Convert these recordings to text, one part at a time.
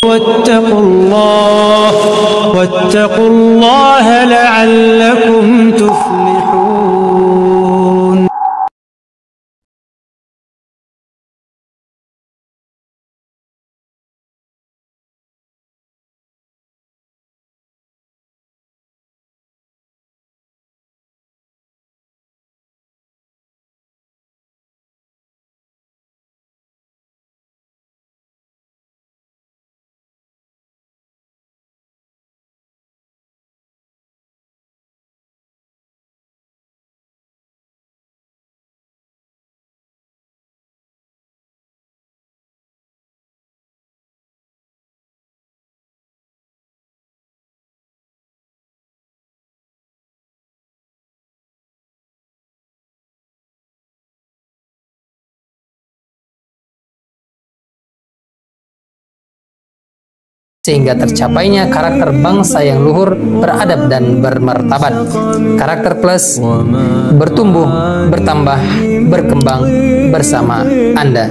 واتقوا الله لعلكم تفلحون. Sehingga tercapainya karakter bangsa yang luhur, beradab dan bermartabat. Karakter plus bertumbuh, bertambah, berkembang bersama Anda.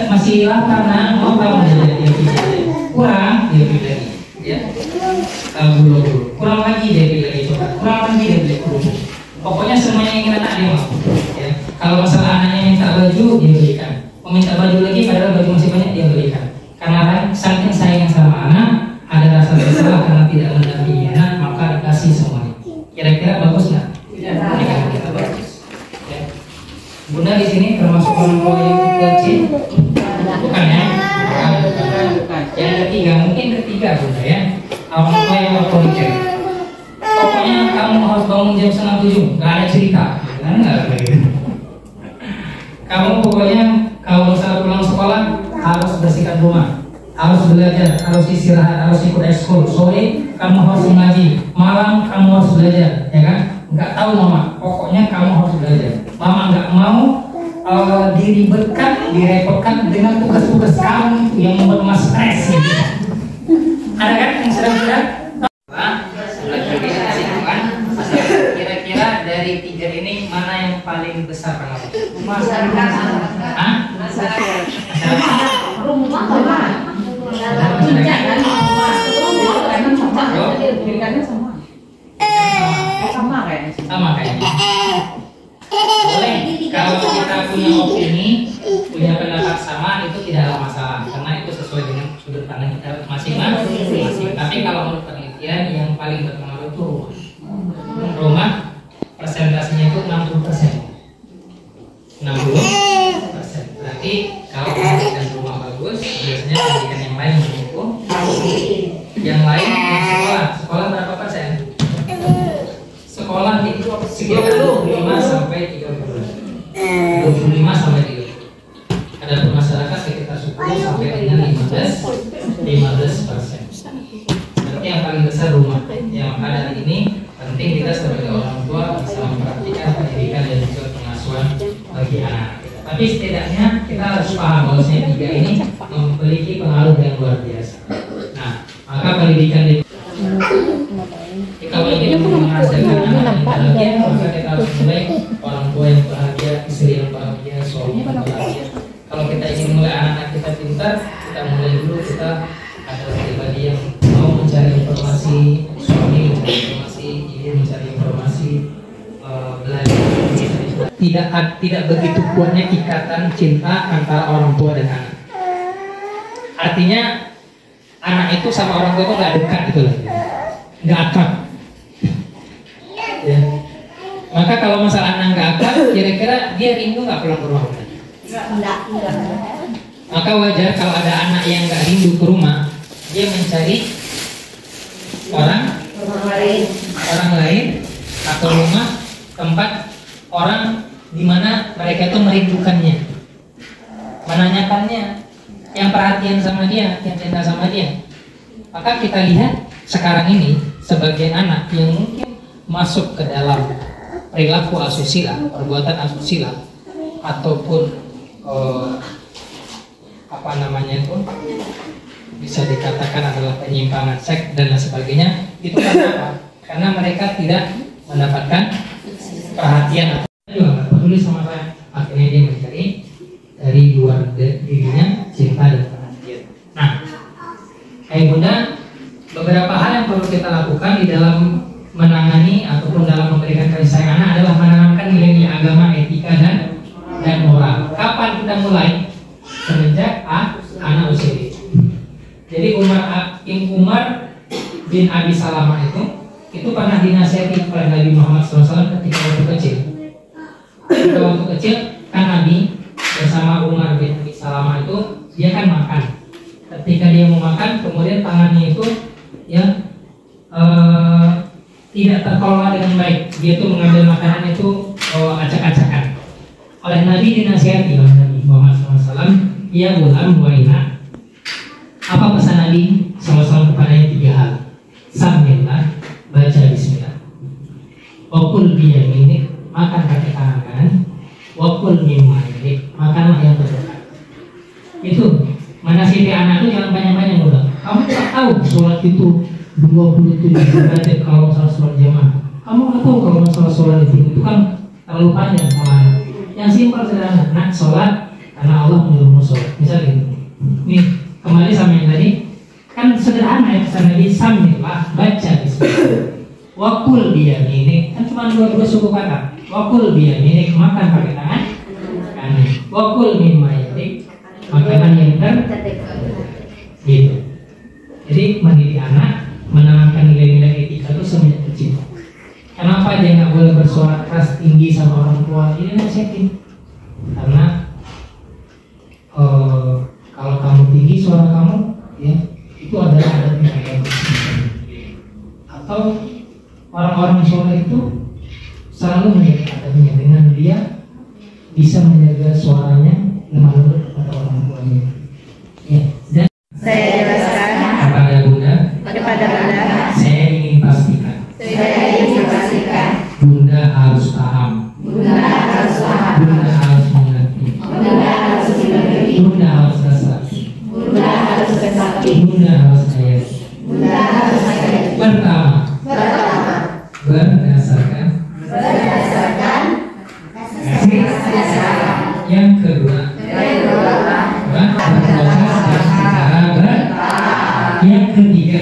Masih lapar, nah, mau apa dia pilih kurang, dia pilih lagi, ya. Bulu kurang lagi dia pilih lagi, coba kurang lagi dia pilih kerupuk. Pokoknya semuanya yang ingin anak dia mau, ya. Kalau masalah anaknya minta baju dia belikan, mau minta baju lagi padahal baju masih banyak dia belikan. Karena kan saking sayang sama anak, ada rasa bersalah karena tidak mendampingi anak, maka dikasih semuanya. Kira-kira bagus nggak? Tidak bagus. Ya. Bunda di sini termasuk orang tua yang kecil. Bukan ya? Bukan. Ya, Yang ketiga, mungkin ketiga Bunda ya, orang tua yang otoriter. Pokoknya kamu harus bangun jam 6:30, nggak ada cerita, kan nggak ada gitu. Kamu pokoknya kalau misalnya pulang sekolah harus bersihkan rumah, harus belajar, harus istirahat, harus ikut ekskul. Sore kamu harus mengaji, malam kamu harus belajar, ya kan? Nggak tahu mama, pokoknya kamu harus belajar. Mama nggak mau diribetkan, direpotkan dengan tugas-tugas kamu yang membuat mas stres. Gitu. Ada kan yang sedang-sedang? Kira-kira dari tiga ini mana yang paling besar pengaruh? Masyarakat. Hah? Masyarakat. Rumah apa? Sama kayaknya. Boleh kalau kita punya opini, punya pendapat sama itu tidaklah masalah karena itu sesuai dengan sudut pandang kita masing-masing. Tapi kalau menurut penelitian yang paling berpengaruh itu rumah. Rumah persentasenya itu 60%. 60%. Berarti kalau pendidikan rumah bagus, biasanya pendidikan yang lain mendukung. Yang lain yang sekolah berapa persen? Sekolah itu sekitar 25 sampai 30. 25 sampai 30. Adapun masyarakat sekitar 10 sampai dengan 15%. Berarti yang paling besar rumah. Yang ada ini penting kita sebagai orang tua bisa memperhatikan pendidikan dan juga pengasuhan bagi anak. Tapi setidaknya kita harus paham bahwasanya tiga ini memiliki pengaruh yang luar biasa. Nah, maka pendidikan di kalau ingin menghasilkan anak yang bahagia, maka kita harus mulai orang tua yang bahagia, istri yang bahagia, suami yang bahagia. Kalau kita ingin mulai anak-anak kita pintar, kita mulai dulu kita adalah pribadi yang mau mencari informasi, suami mencari informasi, ibu mencari informasi, belajar. Tidak begitu kuatnya ikatan cinta antara orang tua dan anak. Artinya anak itu sama orang tua itu nggak dekat gitu loh, nggak akrab. Ya. Maka kalau masalah anak nggak akrab, kira-kira dia rindu nggak pulang ke rumah? Enggak. Maka wajar kalau ada anak yang nggak rindu ke rumah, dia mencari orang lain atau rumah tempat orang di mana mereka itu merindukannya, menanyakannya, yang perhatian sama dia, yang cinta sama dia. Maka kita lihat sekarang ini sebagian anak yang mungkin masuk ke dalam perilaku asusila, perbuatan asusila, ataupun bisa dikatakan adalah penyimpangan seks dan lain sebagainya. Itu karena apa? Karena mereka tidak mendapatkan perhatian atau juga nggak peduli sama saya. Akhirnya dia mencari dari luar dirinya cinta dan perhatian. Nah, Bunda, beberapa hal yang perlu kita lakukan di dalam menangani ataupun dalam memberikan kasih sayang anak adalah menanamkan nilai-nilai agama, etika dan moral. Kapan kita mulai? Semenjak anak usia ini. Jadi Umar bin Abi Salamah itu pernah dinasihati oleh Nabi Muhammad SAW ketika waktu kecil. Ketika waktu kecil kan Nabi bersama Umar bin Abi Salamah itu dia kan makan. Ketika dia mau makan, kemudian tangannya itu ya tidak terkelola dengan baik. Dia tuh mengambil makanan itu acak-acakan. Oleh Nabi dinasihati oleh Nabi Muhammad SAW, ya gulam waina. Apa pesan Nabi SAW kepadanya? 3 hal. Sambillah, baca bismillah. Wakul biyaminik, makan pakai tangan kanan. Wakul mimma yalik, makanlah yang terdekat. Itu menasihati anak itu jangan banyak-banyak udah. Kamu tak tahu sholat itu 27 derajat kalau masalah sholat jamaah. Kamu nggak tahu kalau masalah sholat itu kan terlalu panjang sama anak. Yang simpel sederhana, nak sholat karena Allah menyuruhmu sholat. Misalnya gitu. Nih kembali sama yang tadi, kan sederhana ya pesan Nabi, sambillah, baca bismillah. Wakul biyaminik, kan cuma dua suku kata. Wakul biyaminik, makan pakai tangan kanan. Wakul mimma yalik, makanan yang gitu. Jadi mendidik anak, menanamkan nilai-nilai etika itu semenjak kecil. Kenapa dia nggak boleh bersuara keras tinggi sama orang tua? Ini nasihatin. Karena kalau kamu tinggi suara kamu, ya selalu menjaga adabnya dengan dia bisa menjaga suaranya lemah lembut kepada orang tuanya. Ya, dan Saya jelaskan kepada Bunda, saya ingin pastikan Bunda harus paham, Bunda harus mengerti, Bunda harus bersatu, Bunda harus hayati. Pertama, berdasarkan yang kedua, berproses secara yang ketiga,